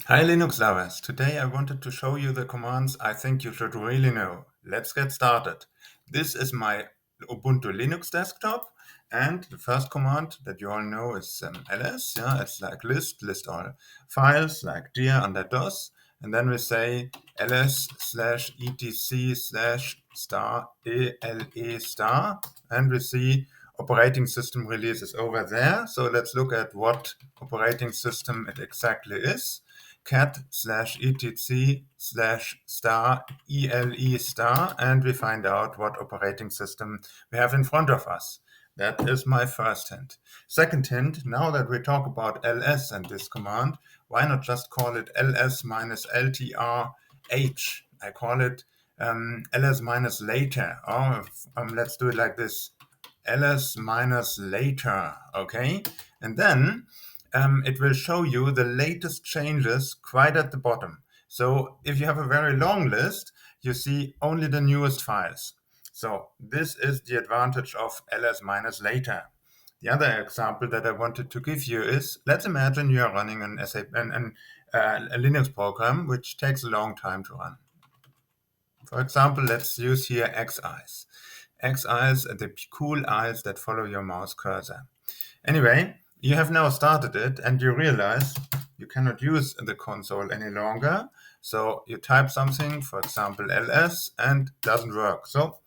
Hi Linux lovers, today I wanted to show you the commands I think you should really know. Let's get started. This is my Ubuntu Linux desktop, and the first command that you all know is ls. Yeah, it's like list all files like dir under dos, and then we say ls/etc/*ele*, and we see operating system release is over there. So let's look at what operating system it exactly is. cat/etc/*ele*, and we find out what operating system we have in front of us. That is my first hint. Second hint, now that we talk about ls and this command, why not just call it ls-ltrh? I call it ls-later. Or let's do it like this: ls-later, okay? And then it will show you the latest changes quite at the bottom. So if you have a very long list, you see only the newest files. So this is the advantage of ls-later. The other example that I wanted to give you is, let's imagine you are running a Linux program which takes a long time to run. For example, let's use here xeyes. Xeyes are the cool eyes that follow your mouse cursor. Anyway, you have now started it and you realize you cannot use the console any longer. So you type something, for example, ls, and it doesn't work. So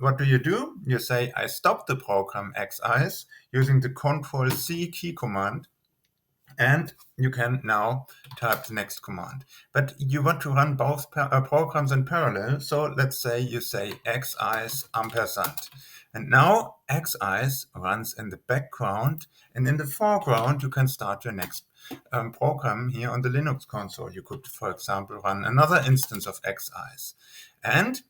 what do? You say, I stop the program xeyes using the Ctrl+C key command, and you can now type the next command. But you want to run both programs in parallel. So let's say you say xeyes ampersand. And now xeyes runs in the background, and in the foreground you can start your next program here on the Linux console. You could, for example, run another instance of xeyes. And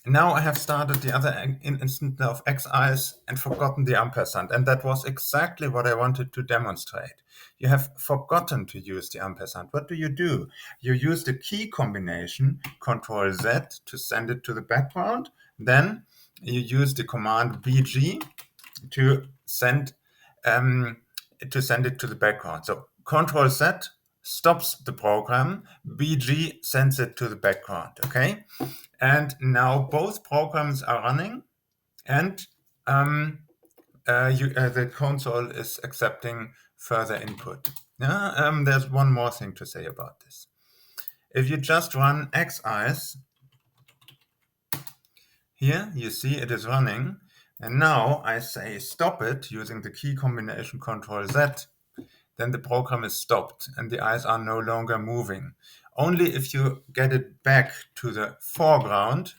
now I have started the other instance of xeyes and forgotten the ampersand, and that was exactly what I wanted to demonstrate. You have forgotten to use the ampersand. What do? You use the key combination Ctrl+Z to send it to the background. Then you use the command bg to send it to the background. So Ctrl+Z stops the program, bg sends it to the background. Okay. And now both programs are running, and the console is accepting further input. There's one more thing to say about this. If you just run xeyes, here you see it is running, and now I say stop it using the key combination Ctrl+Z, then the program is stopped and the eyes are no longer moving. Only if you get it back to the foreground,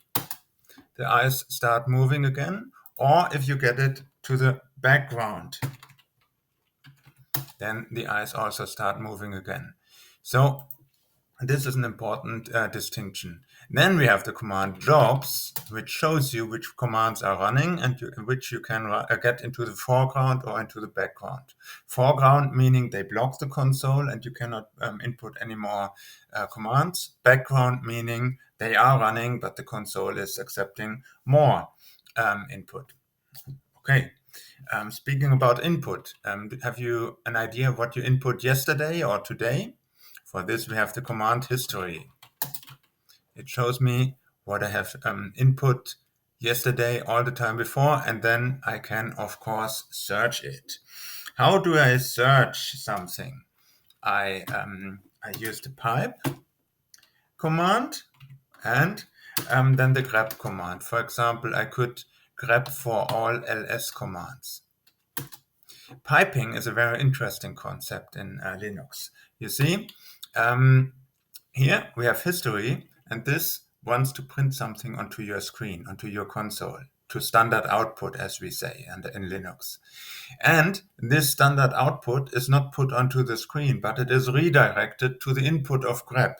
the eyes start moving again, or if you get it to the background, then the eyes also start moving again. So this is an important distinction. Then we have the command jobs, which shows you which commands are running and which you can get into the foreground or into the background. Foreground meaning they block the console and you cannot input any more commands. Background meaning they are running, but the console is accepting more input. Okay. Speaking about input, have you an idea of what you input yesterday or today? For this, we have the command history. It shows me what I have input yesterday, all the time before, and then I can, of course, search it. How do I search something? I use the pipe command and then the grep command. For example, I could grep for all ls commands. Piping is a very interesting concept in Linux. You see, here we have history, and this wants to print something onto your screen, onto your console, to standard output, as we say in Linux. And this standard output is not put onto the screen, but it is redirected to the input of grep.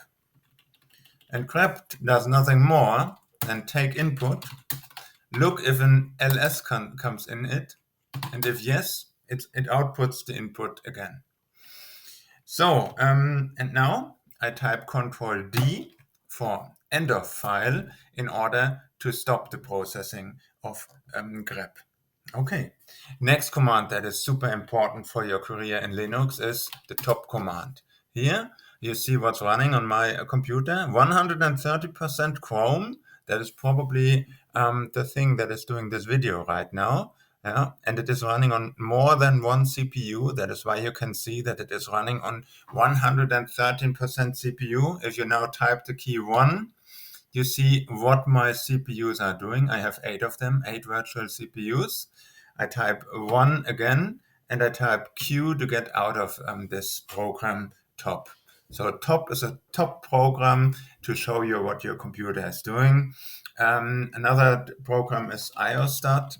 And grep does nothing more than take input, look if an ls comes in it, and if yes, it outputs the input again. So, and now I type Ctrl+D for end of file in order to stop the processing of grep. Okay, next command that is super important for your career in Linux is the top command. Here you see what's running on my computer. 130% Chrome. That is probably the thing that is doing this video right now. Yeah, and it is running on more than one CPU. That is why you can see that it is running on 113% CPU. If you now type the key 1, you see what my CPUs are doing. I have 8 of them, 8 virtual CPUs. I type 1 again, and I type Q to get out of this program top. So top is a top program to show you what your computer is doing. Another program is IOStat.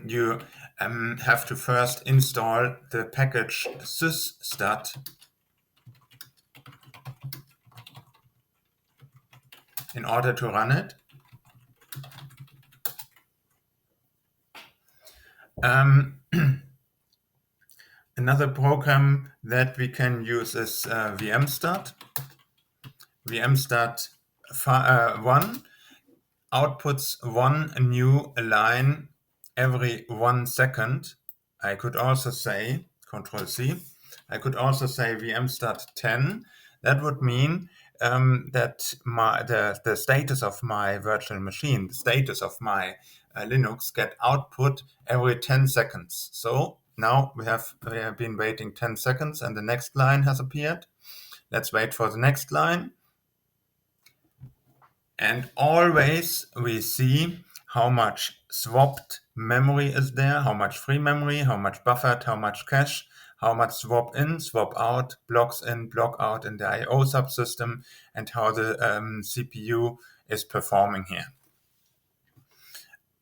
You have to first install the package sysstat in order to run it. Another program that we can use is vmstat. Vmstat 1 outputs one new line every 1 second. I could also say, Control C, I could also say vmstat 10. That would mean that the status of my virtual machine, the status of my Linux get output every 10 seconds. So now we have been waiting 10 seconds and the next line has appeared. Let's wait for the next line. And always we see how much swapped memory is there, how much free memory, how much buffered, how much cache, how much swap in, swap out, blocks in, block out in the I/O subsystem, and how the CPU is performing here.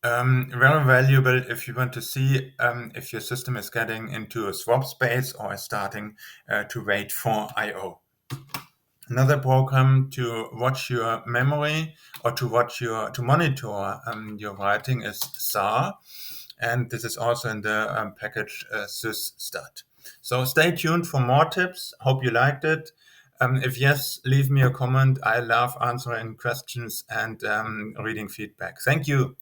Very valuable if you want to see if your system is getting into a swap space or is starting to wait for I/O. Another program to watch your memory or to monitor your writing is SAR, and this is also in the package sysstat. So stay tuned for more tips. Hope you liked it. If yes, leave me a comment. I love answering questions and reading feedback. Thank you.